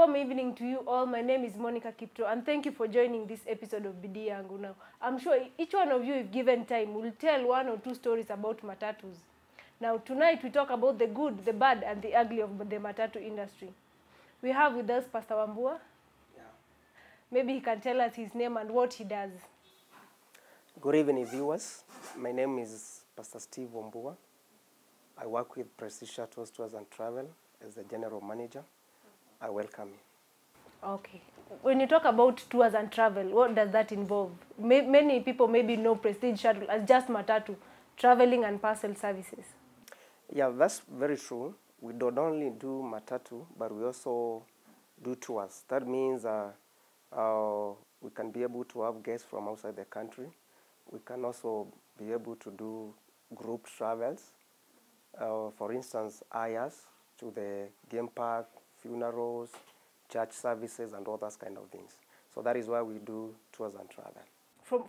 warm evening to you all. My name is Monica Kipto, and thank you for joining this episode of Bidii Yangu. Now, I'm sure each one of you, if given time, will tell one or two stories about matatus. Now, tonight we talk about the good, the bad, and the ugly of the matatu industry. We have with us Pastor Wambua. Yeah. Maybe he can tell us his name and what he does. Good evening, viewers. My name is Pastor Steve Wambua. I work with Prestige Shuttle Tours and Travel as the General Manager. I welcome you. Okay. When you talk about tours and travel, what does that involve? Many people maybe know Prestige Shuttle as just matatu, traveling and parcel services. Yeah, that's very true. We don't only do matatu, but we also do tours. That means we can be able to have guests from outside the country. We can also be able to do group travels. For instance, ayahs to the game park, funerals, church services, and all those kind of things. So that is why we do tours and travel.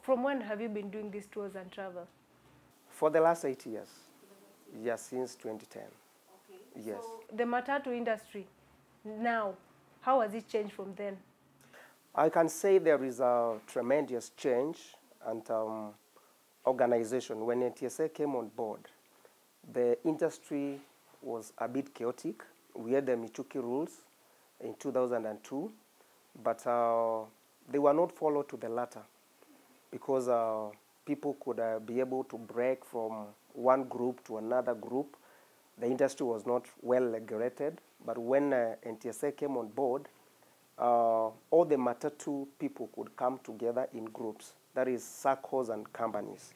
From when have you been doing these tours and travel? For the last 8 years. Yes, since 2010. Okay. Yes. So the matatu industry now, how has it changed from then? I can say there is a tremendous change and organization. When NTSA came on board, the industry was a bit chaotic. We had the Michuki rules in 2002, but they were not followed to the letter because people could be able to break from one group to another group. The industry was not well regulated, but when NTSA came on board, all the matatu people could come together in groups, that is circles and companies.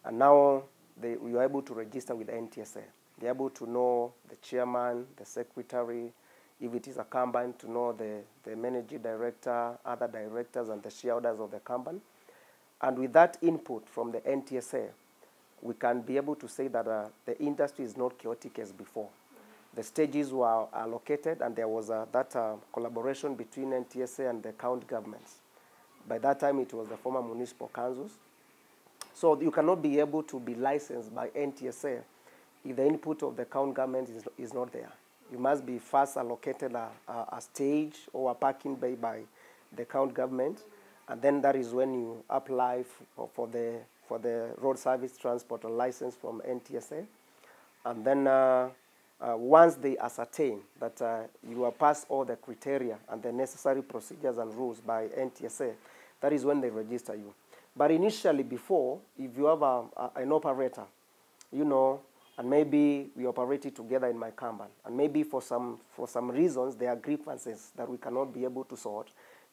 And now we were able to register with the NTSA. They're able to know the chairman, the secretary, if it is a company, to know the managing director, other directors, and the shareholders of the company. And with that input from the NTSA, we can be able to say that the industry is not chaotic as before. The stages were allocated, and there was that collaboration between NTSA and the county governments. By that time, it was the former municipal councils. So you cannot be able to be licensed by NTSA if the input of the county government is not there. You must be first allocated a stage or a parking bay by the county government, and then that is when you apply for the road service transport license from NTSA. And then once they ascertain that you are past all the criteria and the necessary procedures and rules by NTSA, that is when they register you. But initially, before, if you have an operator, you know, and maybe we operated together in my company, and maybe for some reasons there are grievances that we cannot be able to sort.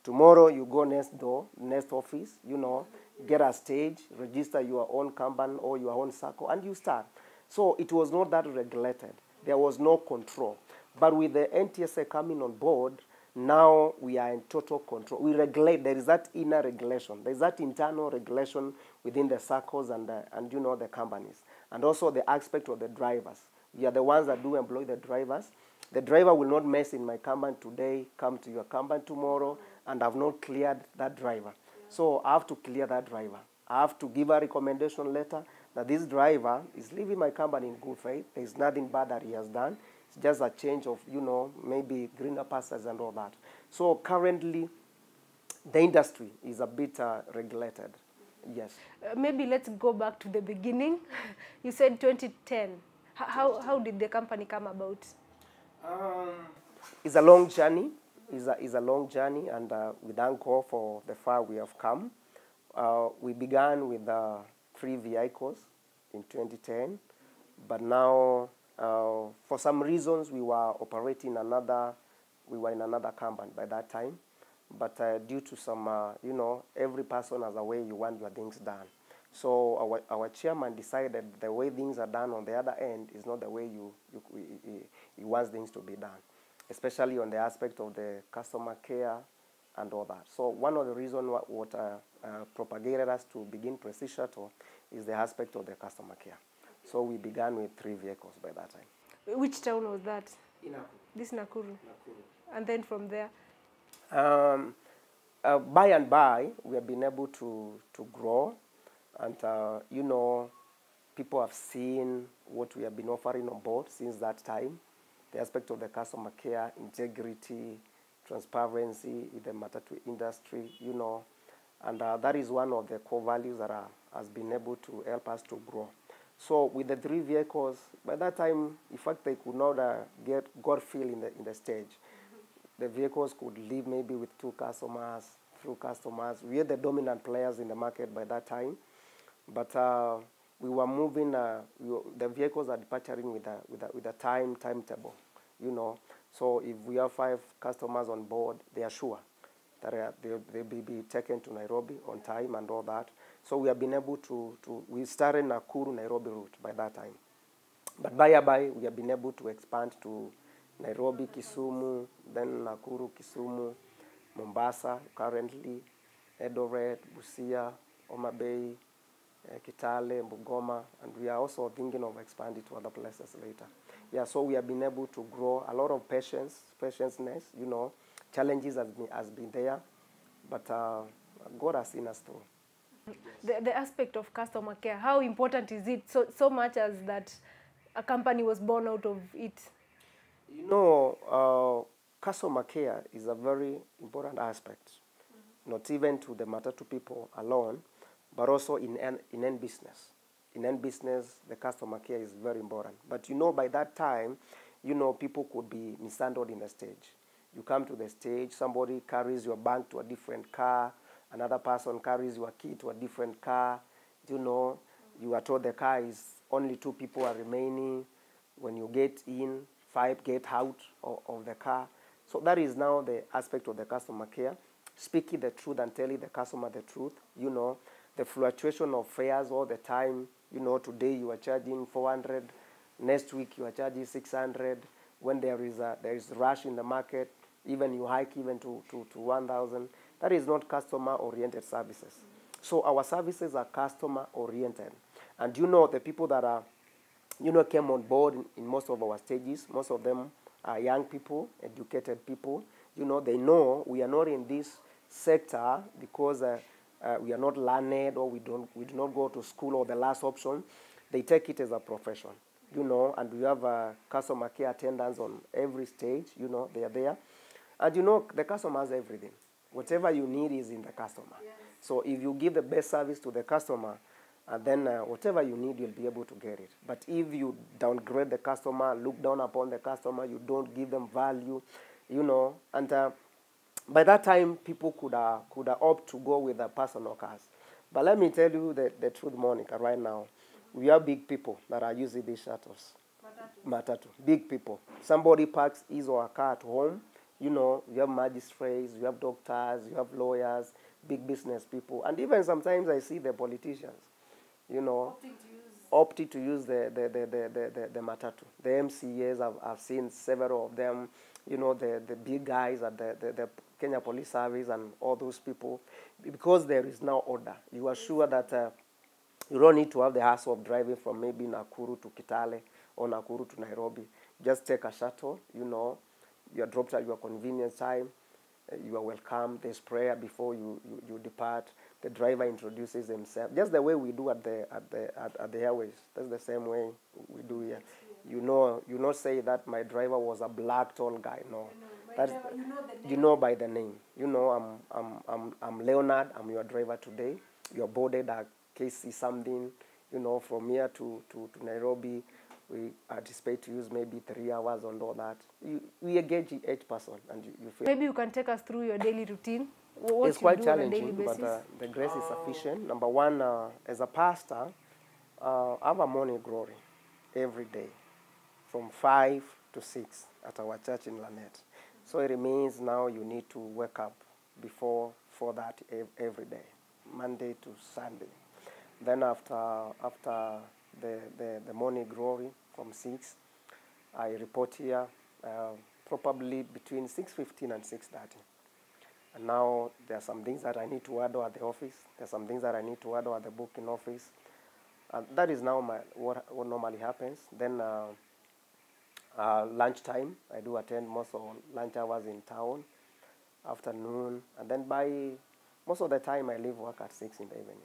Tomorrow you go next door, next office, you know, get a stage, register your own company or your own circle, and you start. So it was not that regulated. There was no control. But with the NTSA coming on board, now we are in total control. We regulate. There is that inner regulation. There is that internal regulation within the circles and you know, the companies. And also the aspect of the drivers. We are the ones that do employ the drivers. The driver will not mess in my company today, come to your company tomorrow, and have not cleared that driver. So I have to clear that driver. I have to give a recommendation letter that this driver is leaving my company in good faith. There is nothing bad that he has done. It's just a change of, you know, maybe greener pastures and all that. So currently, the industry is a bit regulated. Yes. Maybe let's go back to the beginning. You said 2010. How did the company come about? It's a long journey. It's a long journey, and we thank God for the far we have come. We began with 3 vehicles in 2010, but now, for some reasons, we were in another company by that time. But due to some, you know, every person has a way you want your things done. So our chairman decided the way things are done on the other end is not the way he wants things to be done, especially on the aspect of the customer care and all that. So one of the reasons what propagated us to begin Prestige Shuttle is the aspect of the customer care. So we began with 3 vehicles by that time. Which town was that? In Nakuru. This Nakuru. And then from there? By and by, we have been able to grow. And, you know, people have seen what we have been offering on board since that time. The aspect of the customer care, integrity, transparency in the matatu industry, and that is one of the core values that has been able to help us to grow. So with the 3 vehicles, by that time, in fact, they could not get God feel in the stage. The vehicles could live maybe with 2 customers, 3 customers. We were the dominant players in the market by that time, but we were moving. The vehicles are departing with a timetable, So if we have 5 customers on board, they are sure that they'll be taken to Nairobi on time and all that. So we have been able we started Nakuru-Nairobi route by that time. But by we have been able to expand to Nairobi, Kisumu, then Nakuru, Kisumu, Mombasa, currently, Eldoret, Busia, Homa Bay, Kitale, Bungoma, and we are also thinking of expanding to other places later. Yeah, so we have been able to grow. A lot of patience-ness, challenges has been there, but God has seen us through. The aspect of customer care, how important is it so much as that a company was born out of it? Customer care is a very important aspect, not even to the matatu people alone, but also in end business. In end business, the customer care is very important. But by that time, people could be mishandled in the stage. You come to the stage, somebody carries your bag to a different car, another person carries your key to a different car. You are told the car is only 2 people are remaining. When you get in, 5 get out of the car. So that is now the aspect of the customer care. Speaking the truth and telling the customer the truth. The fluctuation of fares all the time. Today you are charging 400. Next week you are charging 600. When there is rush in the market, even you hike even to 1,000. That is not customer-oriented services. So our services are customer-oriented. And the people that are, came on board in most of our stages, most of them are young people, educated people. They know we are not in this sector because we are not learned or we do not go to school or the last option. They take it as a profession, and we have customer care attendants on every stage, they are there. And the customer has everything. Whatever you need is in the customer. Yes. So if you give the best service to the customer, and then whatever you need, you'll be able to get it. But if you downgrade the customer, look down upon the customer, you don't give them value, and by that time, people could opt to go with the personal cars. But let me tell you the truth, Monica, right now. We have big people that are using these shuttles. Matatu. Big people. Somebody parks his or her car at home. You have magistrates, you have doctors, you have lawyers, big business people. And even sometimes I see the politicians, opting to use the matatu. The MCAs, I've seen several of them, the big guys at the Kenya Police Service and all those people. Because there is now order. You are sure that you don't need to have the hassle of driving from maybe Nakuru to Kitale or Nakuru to Nairobi. Just take a shuttle, you are dropped at your convenience time. You are welcome. There's prayer before you depart. The driver introduces himself. Just the way we do at the airways. That's the same way we do here. You not say that my driver was a black tall guy. No, that's by the name. I'm Leonard. I'm your driver today. You're boarded at KC something. From here to Nairobi. We anticipate to use maybe 3 hours on all that. We engage each person, and you feel. Maybe you can take us through your daily routine. It's quite challenging, but the grace is sufficient. Number one, as a pastor, I have a morning glory every day from 5 to 6 at our church in Lanet. So it means now you need to wake up before that every day, Monday to Sunday. Then after the morning glory from 6, I report here probably between 6:15 and 6:30. And now there are some things that I need to add at the office. There are some things that I need to add at the booking office. And that is now what normally happens. Then lunchtime, I do attend most of lunch hours in town, afternoon. And then most of the time I leave work at 6 in the evening.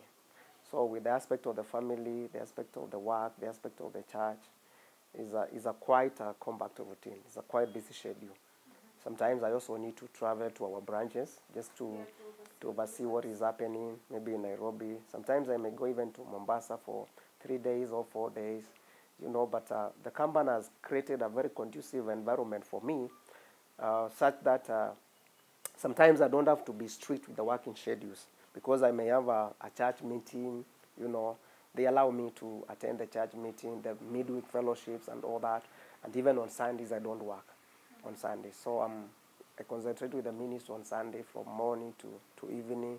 So with the aspect of the family, the aspect of the work, the aspect of the church, is a quite a compact routine. It's a quite busy schedule. Sometimes I also need to travel to our branches just to oversee what is happening, maybe in Nairobi. Sometimes I may go even to Mombasa for 3 days or 4 days, you know, but the company has created a very conducive environment for me, such that sometimes I don't have to be strict with the working schedules, because I may have a church meeting, you know. They allow me to attend the church meeting, the midweek fellowships and all that, and even on Sundays I don't work on Sundays. So I concentrate with the ministry on Sunday from morning to evening.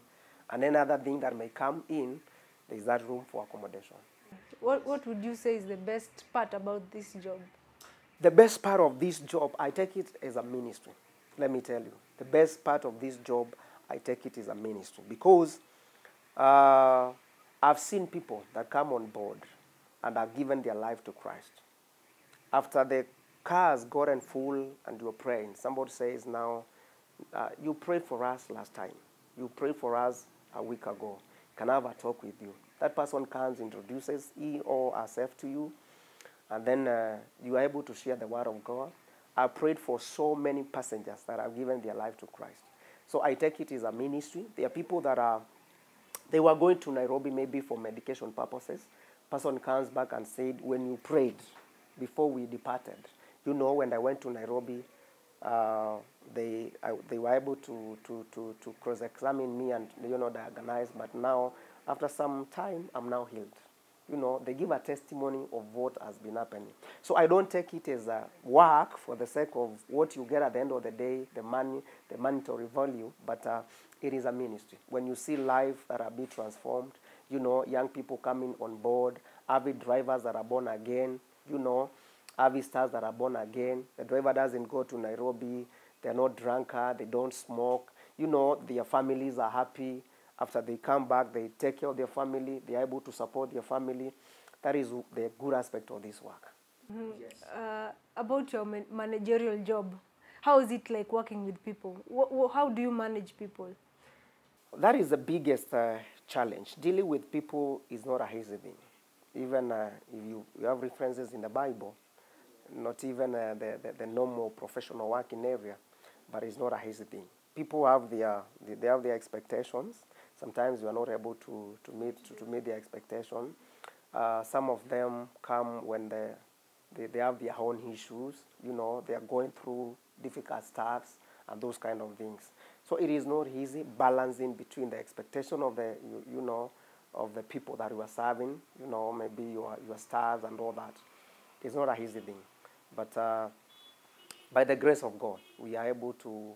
And any other thing that may come in, there is that room for accommodation. What would you say is the best part about this job? The best part of this job, I take it as a ministry. Let me tell you. The best part of this job, I take it as a ministry. Because I've seen people that come on board and have given their life to Christ. After the car's gotten full and you're praying, somebody says now, you prayed for us last time. You prayed for us a week ago. Can I have a talk with you? That person comes, introduces he or herself to you, and then you are able to share the word of God. I prayed for so many passengers that have given their life to Christ. So I take it as a ministry. There are people that they were going to Nairobi maybe for medication purposes. Person comes back and said, when you prayed before we departed, you know, when I went to Nairobi, they were able to cross-examine me and, you know, diagnose. But now, after some time, I'm now healed. You know, they give a testimony of what has been happening. So I don't take it as a work for the sake of what you get at the end of the day, the money, the monetary value, but it is a ministry. When you see lives that are being transformed, you know, young people coming on board, avid drivers that are born again, you know, avid stars that are born again. The driver doesn't go to Nairobi, they're not drunkard, they don't smoke, you know, their families are happy. After they come back, they take care of their family, they're able to support their family. That is the good aspect of this work. Mm-hmm. Yes. About your managerial job, how is it like working with people? How do you manage people? That is the biggest challenge. Dealing with people is not a easy thing. Even if you have references in the Bible, not even the normal professional working area, but it's not a easy thing. People have their expectations. Sometimes you are not able to meet their expectation. Some of them come when they have their own issues. You know, they are going through difficult stuffs and those kind of things. So it is not easy balancing between the expectation of the of the people that you are serving. You know, maybe your staffs and all that. It's not an easy thing, but by the grace of God, we are able to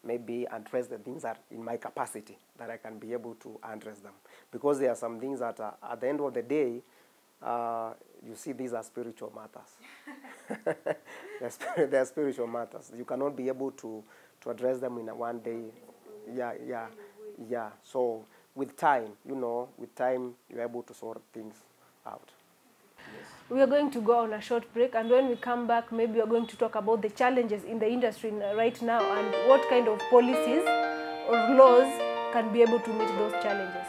maybe address the things that in my capacity that I can be able to address them. Because there are some things that at the end of the day, you see these are spiritual matters. They're spiritual matters. You cannot be able to address them in a one day. Yeah. So with time, you know, you're able to sort things out. Yes. We are going to go on a short break, and when we come back, maybe we are going to talk about the challenges in the industry right now and what kind of policies or laws can be able to meet those challenges.